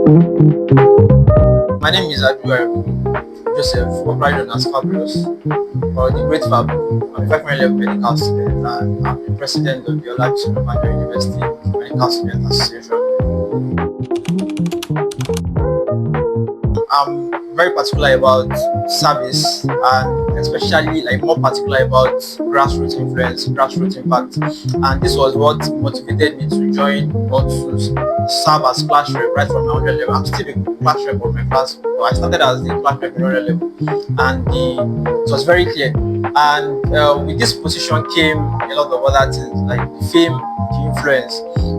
My name is Ayomikun Joseph, popularly known as Fabulous, or the Great Fab. I'm a 500 level medical student and I'm the president of the Ayomikun University Medical Student Association. I'm very particular about service and especially more particular about grassroots influence, grassroots impact. And this was what motivated me to join or to serve as class rep right from my 100 level. I'm still a class rep of my class. So I started as the class rep in 100 level and it was very clear. And with this position came a lot of other things like fame, the influence.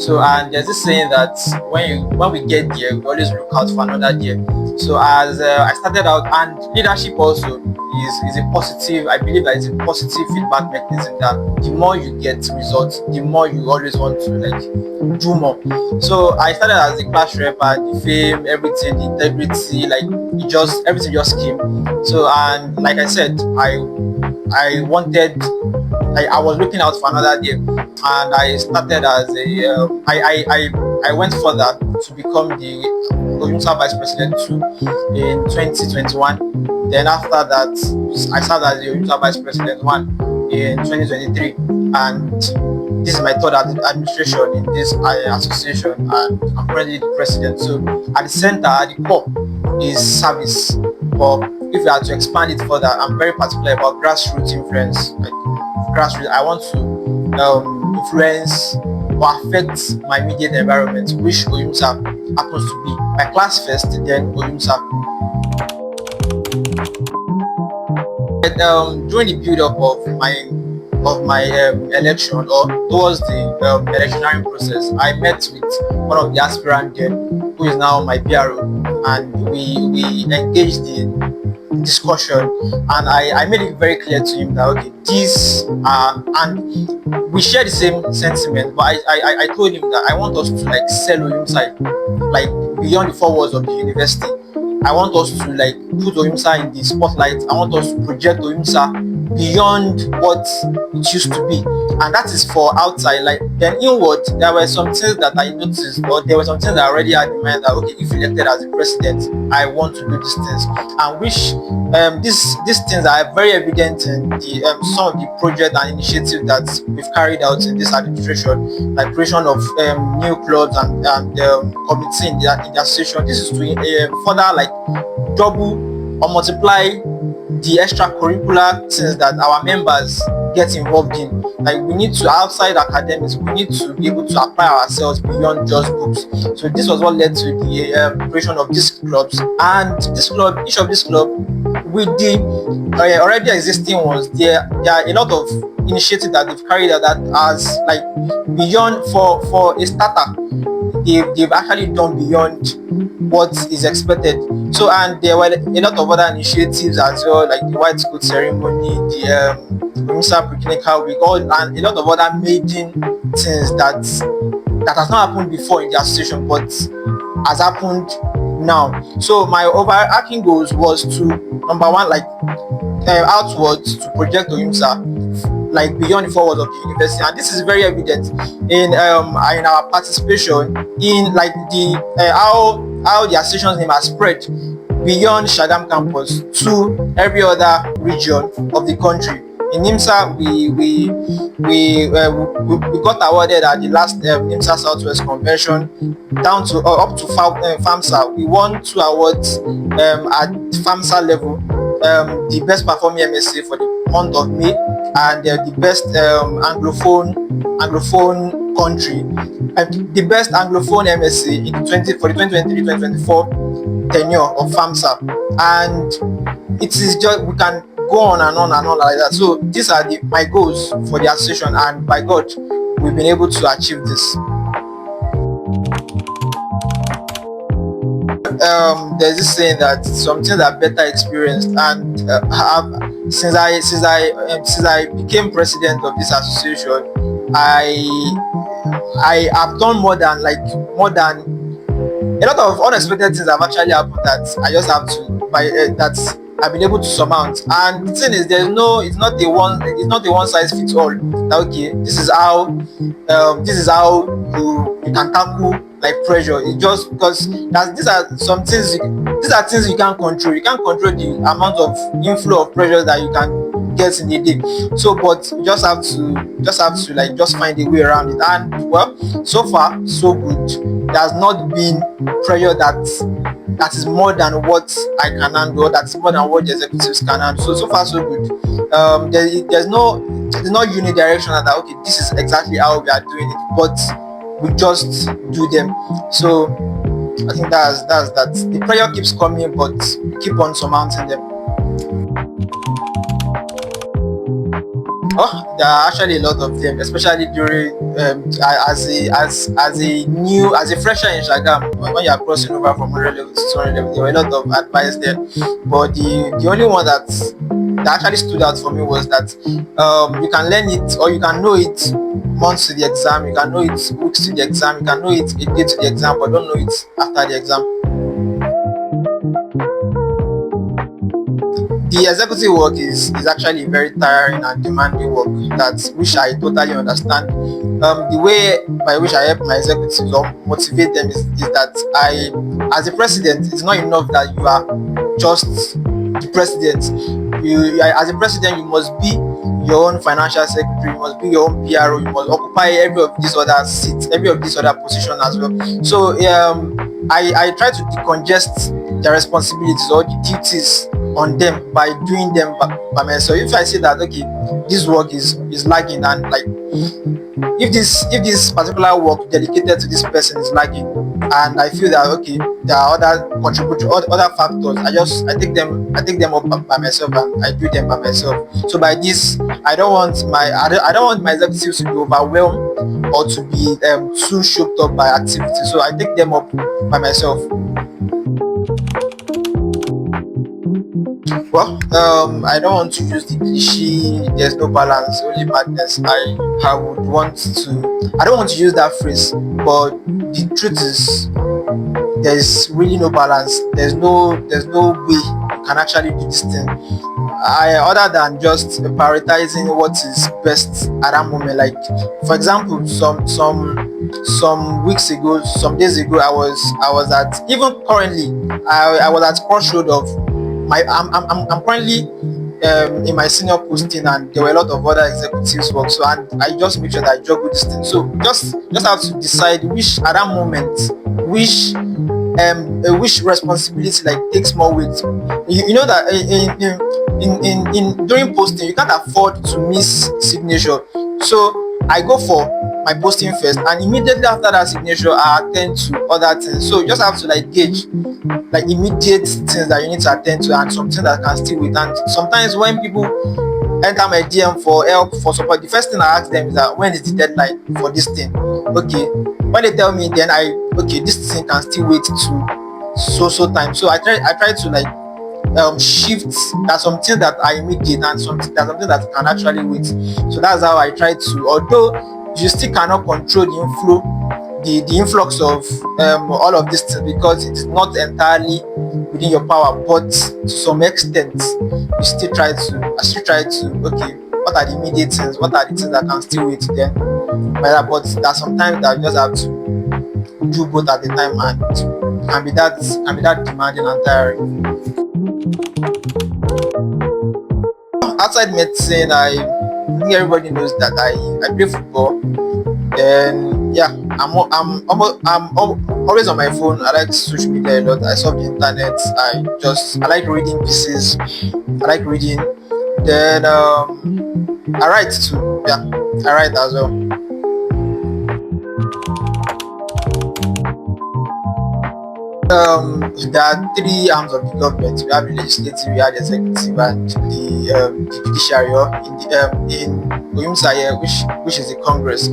So and there's this saying that when we get there, we always look out for another year. So as I started out, and leadership also is a positive, I believe that it's a positive feedback mechanism, that the more you get results, the more you always want to do more. So I started as the class rep and the fame, everything, the integrity, everything just came. So and like I said, I was looking out for another day, and I started as I went further to become the OOUMSA Vice President 2 in 2021. Then after that, I served as the OOUMSA Vice President 1 in 2023, and this is my third administration in this association, and I'm currently the president. So at the center, at the core, is service. But if you are to expand it further, I'm very particular about grassroots influence. Grassroots, I want to influence or affect my immediate environment, which OOUMSA happens to be. My class first, then OOUMSA. During the period of my election, or towards the electionary process, I met with one of the aspirants there, who is now my PRO, and we engaged in discussion, and I made it very clear to him that okay, these and we share the same sentiment, but I told him that I want us to sell OOUMSA beyond the four walls of the university. I want us to put OOUMSA in the spotlight. I want us to project OOUMSA beyond what it used to be, and that is for outside. Then inward, there were some things that I noticed, or there were some things that I already had in mind that okay, if elected as the president, I want to do these things, and which these things are very evident in the some of the projects and initiatives that we've carried out in this administration, like creation of new clubs and committee in the association. This is to further double or multiply the extracurricular things that our members get involved in. We need to, outside academics, we need to be able to apply ourselves beyond just books. So this was what led to the creation of these clubs, and each of these clubs, with the already existing ones, there are a lot of initiatives that they've carried out that has beyond for a starter. They've actually done beyond what is expected. So and there were a lot of other initiatives as well, like the white coat ceremony, the OOUMSA preclinical week, and a lot of other maiden things that has not happened before in the association but has happened now. So my overarching goals was to, number one, outwards, to project OOUMSA beyond the four walls of the university, and this is very evident in our participation in how the association's name has spread beyond Shagam campus to every other region of the country. In IMSA, we got awarded at the last IMSA Southwest Convention, down to up to FAMSA. We won 2 awards at FAMSA level, the best performing MSA for the month of May, and the best anglophone country, and the best anglophone MSA for the 2023-2024 tenure of FAMSA. And it is just, we can go on and on and on like that. So these are my goals for the association, and by God, we've been able to achieve this. There's this saying that some things are better experienced, and since I became president of this association, I have done more than a lot of unexpected things have actually happened that I just have to I've been able to surmount. And the thing is, it's not a one size fits all. That, okay, this is how you can tackle like pressure. It just because that these are some things these are things you can't control. You can't control the amount of inflow of pressure that you can get in a day. So but you just have to like just find a way around it. And well, so far so good. There has not been pressure that is more than what I can handle, that's more than what the executives can handle. So far so good. There's no unidirectional that okay, this is exactly how we are doing it, but we just do them. So I think that's that. The pressure keeps coming, but we keep on surmounting them. Oh, there are actually a lot of them, especially during as a fresher in Shagam. When you are crossing over from 100 level to 200 level, there were a lot of advice there. But the only one that actually stood out for me was that you can learn it or you can know it months to the exam, you can know it weeks to the exam, you can know it a day to the exam, but don't know it after the exam. The executive work is actually very tiring and demanding work, that which I totally understand. The way by which I help my executives or motivate them is that as a president, it's not enough that you are just the president. As a president, you must be your own financial secretary, you must be your own PRO, you must occupy every of these other seats, every of these other positions as well. So I try to decongest their responsibilities or the duties on them by doing them by myself. If I say that okay, this work is lagging, and like if this particular work dedicated to this person is lagging, and I feel that okay, there are other contributors, other factors, I take them up by myself and I do them by myself. So by this, I don't want my executives to be overwhelmed or to be too choked up by activities. So I take them up by myself. Well, I don't want to use the cliche, there's no balance, only madness. I don't want to use that phrase, but the truth is there's really no balance. There's no way you can actually do this thing. Other than just prioritizing what is best at that moment. Like for example, some weeks ago, some days ago, I was at, even currently, I was at crossroad of I'm currently in my senior posting, and there were a lot of other executives work. So and I just make sure that I juggle this thing. So just have to decide which at that moment, which responsibility like takes more weight. You know that in during posting you can't afford to miss signature. So I go for my posting first, and immediately after that signature I attend to other things. So you just have to like gauge like immediate things that you need to attend to and something that can still wait. And sometimes when people enter my DM for help, for support, the first thing I ask them is that when is the deadline for this thing? Okay, when they tell me, then this thing can still wait to so time. So I try to like shift. There's something that are immediate and something that can actually wait. So that's how I try to, although you still cannot control the influx of all of these things, because it is not entirely within your power, but to some extent I still try to okay, what are the immediate things, what are the things that can still wait then. But there's sometimes that you just have to do both at the time, and it can be that demanding and tiring. Outside medicine, I think everybody knows that I play football. Then yeah, I'm always on my phone. I like social media a lot. I surf the internet. I like reading pieces. I like reading. Then I write too. Yeah, I write as well. There are three arms of the government. We have the legislative, we have the executive, and the judiciary, or in OOUMSA here, which is the Congress.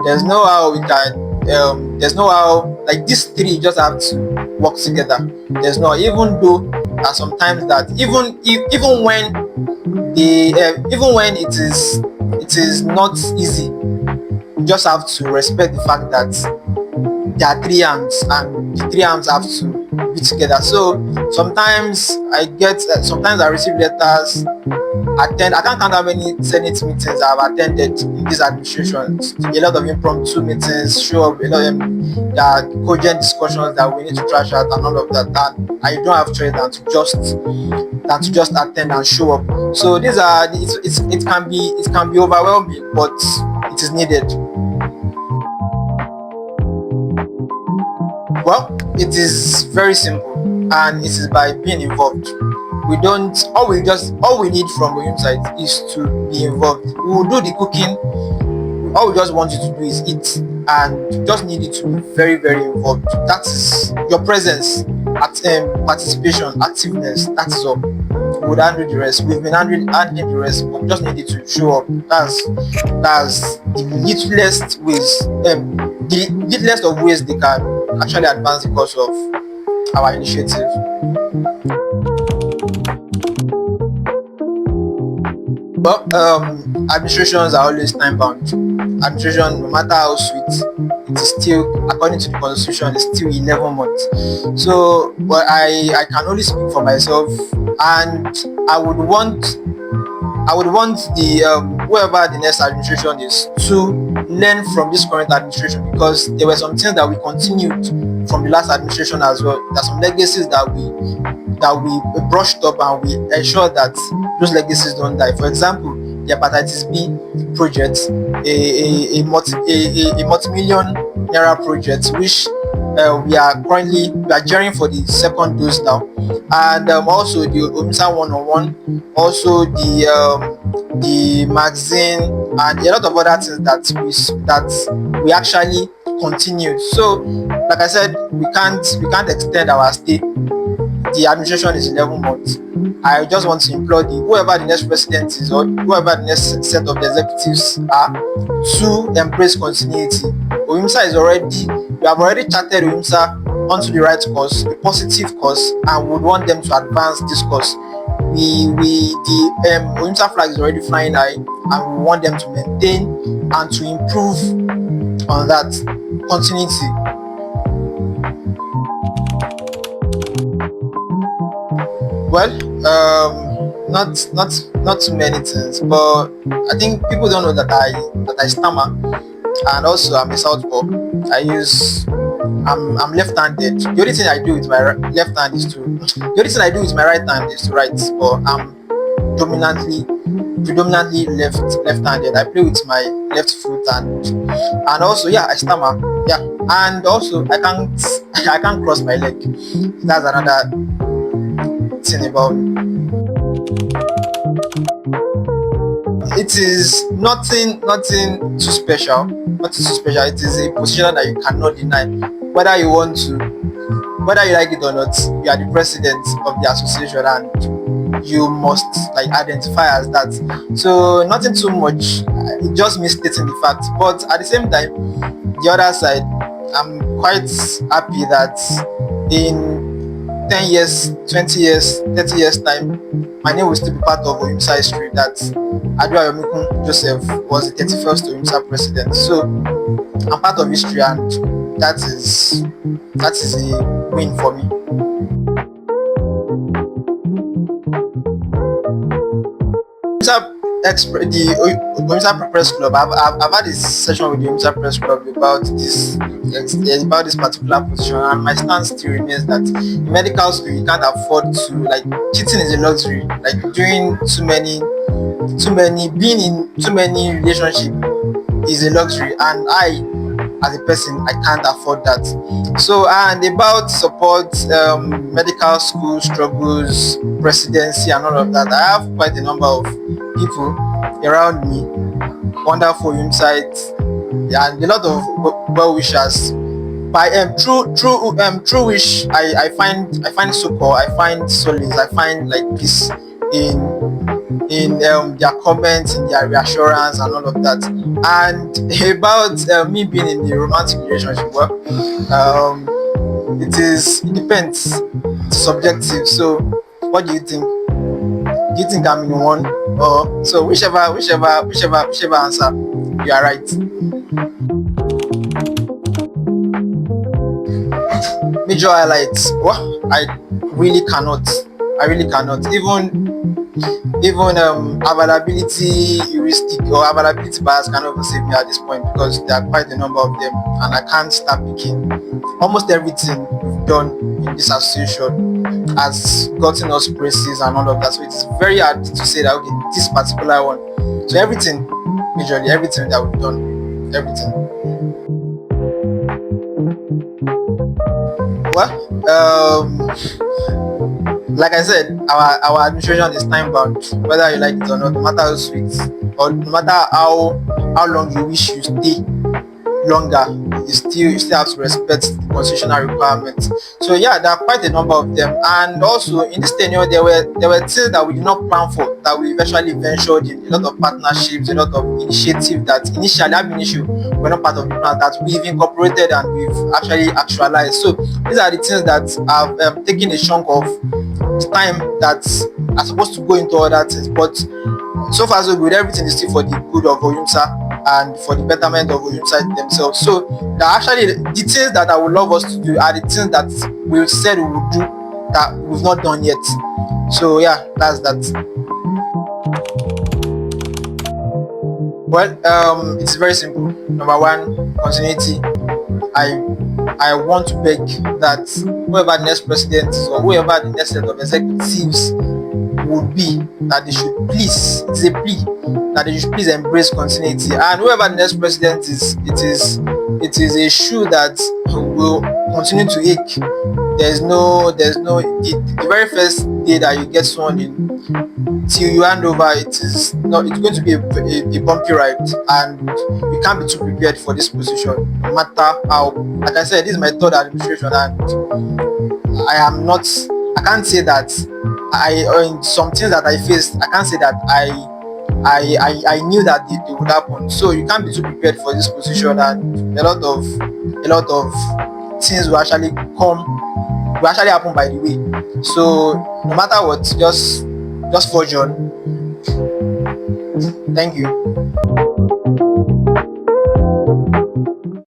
There's no how like these three just have to work together. There's no, even though sometimes that even when it is not easy, you just have to respect the fact that there are three arms, and the three arms have to be together. So sometimes sometimes I receive letters, attend. I can't count how many Senate meetings I've attended in this administration. A lot of impromptu meetings, show up, a lot of there are cogent discussions that we need to trash out and all of that. And I don't have choice than to just attend and show up. So these are it can be overwhelming, but it is needed. Well, it is very simple, and it is by being involved. We don't all we need from OOUMSA is to be involved. We will do the cooking. All we just want you to do is eat, and you just need you to be very, very involved. That is your presence, participation, activeness. That is all. We would handle the rest. We've been handling the rest, but we just need you to show up. That's the littlest ways, the littlest of ways they can actually advance the cause of our initiative. Well, administrations are always time bound. Administration, no matter how sweet, it is still, according to the constitution, it's still 11 months. So, but I can only speak for myself, and I would want the whoever the next administration is to learn from this current administration, because there were some things that we continued from the last administration as well. There are some legacies that we brushed up, and we ensure that those legacies don't die. For example, the hepatitis B project, a multi-million naira project, which we are gearing for the second dose now, and also the OOUMSA 101, also the magazine, and a lot of other things that we actually continued. So, like I said, we can't extend our stay. The administration is 11 months. I just want to implore whoever the next president is, or whoever the next set of the executives are, to embrace continuity. We have already charted OOUMSA onto the right course, a positive course, and we would want them to advance this course. The OOUMSA flag is already flying high, and we want them to maintain and to improve on that continuity. Well, not too many things, but I think people don't know that I stammer, and also I'm a southpaw. I'm left-handed. The only thing I do with my left hand is to. The only thing I do with my right hand is to write, but I'm predominantly left-handed. I play with my left foot, and also I stammer. Yeah, and also I can't cross my leg. That's another thing about me. It is nothing too special. Nothing too special. It is a position that you cannot deny. Whether you like it or not, you are the president of the association, and you must identify as that. So nothing too much. It just means stating the fact. But at the same time, the other side, I'm quite happy that in 10 years, 20 years, 30 years time, my name will still be part of OOUMSA history, that Ayomikun Joseph was the 31st OOUMSA president. So I'm part of history, and that is a win for me. The OOUMSA Press Club, I've had a session with the OOUMSA Press Club about this particular position, and my stance still remains that in medical school you can't afford to, cheating is a luxury. Doing being in too many relationships is a luxury, and I, as a person, I can't afford that. So, and about support, medical school struggles, presidency, and all of that, I have quite a number of people around me, wonderful insights, and a lot of well wishers. By true wish, I find support, I find solace, I find peace in their comments, in their reassurance, and all of that. And about me being in a romantic relationship, well, it depends. It's subjective. So, what do you think? Do you think I'm in one? Or so whichever answer, you are right. major highlights. Well, I really cannot. I really cannot. Even availability heuristic or availability bias cannot even save me at this point, because there are quite a number of them and I can't start picking. Almost everything we've done in this association has gotten us praises and all of that, so it's very hard to say that okay, this particular one. So everything, majorly everything that we've done, everything. Well, like I said, our administration is time bound, whether you like it or not. No matter how sweet or no matter how long you wish you stay longer, you still have to respect the constitutional requirements. So yeah, there are quite a number of them, and also in this tenure there were things that we did not plan for that we eventually ventured in. A lot of partnerships, a lot of initiatives that initially have been issued were not part of the plan that we've incorporated and we've actually actualized. So these are the things that have taken a chunk of time that are supposed to go into other things, but so far so good. Everything is still for the good of OOUMSA and for the betterment of OOUMSA themselves. So actually the things that I would love us to do are the things that we said we would do that we've not done yet. So yeah, that's that. Well, it's very simple. Number one, continuity. I want to beg that whoever the next president is or whoever the next set of executives would be, that they should please, it's a plea, that they should please embrace continuity. And whoever the next president is, it is a shoe that will continue to ache. The very first day that you get sworn in till you hand over, it's going to be a bumpy ride, and you can't be too prepared for this position, no matter how. Like I said, this is my third administration, and I can't say that in some things that I faced, I can't say that I knew that it would happen. So you can't be too prepared for this position, and a lot of things will actually happen by the way. So no matter what, just forge on. Thank you.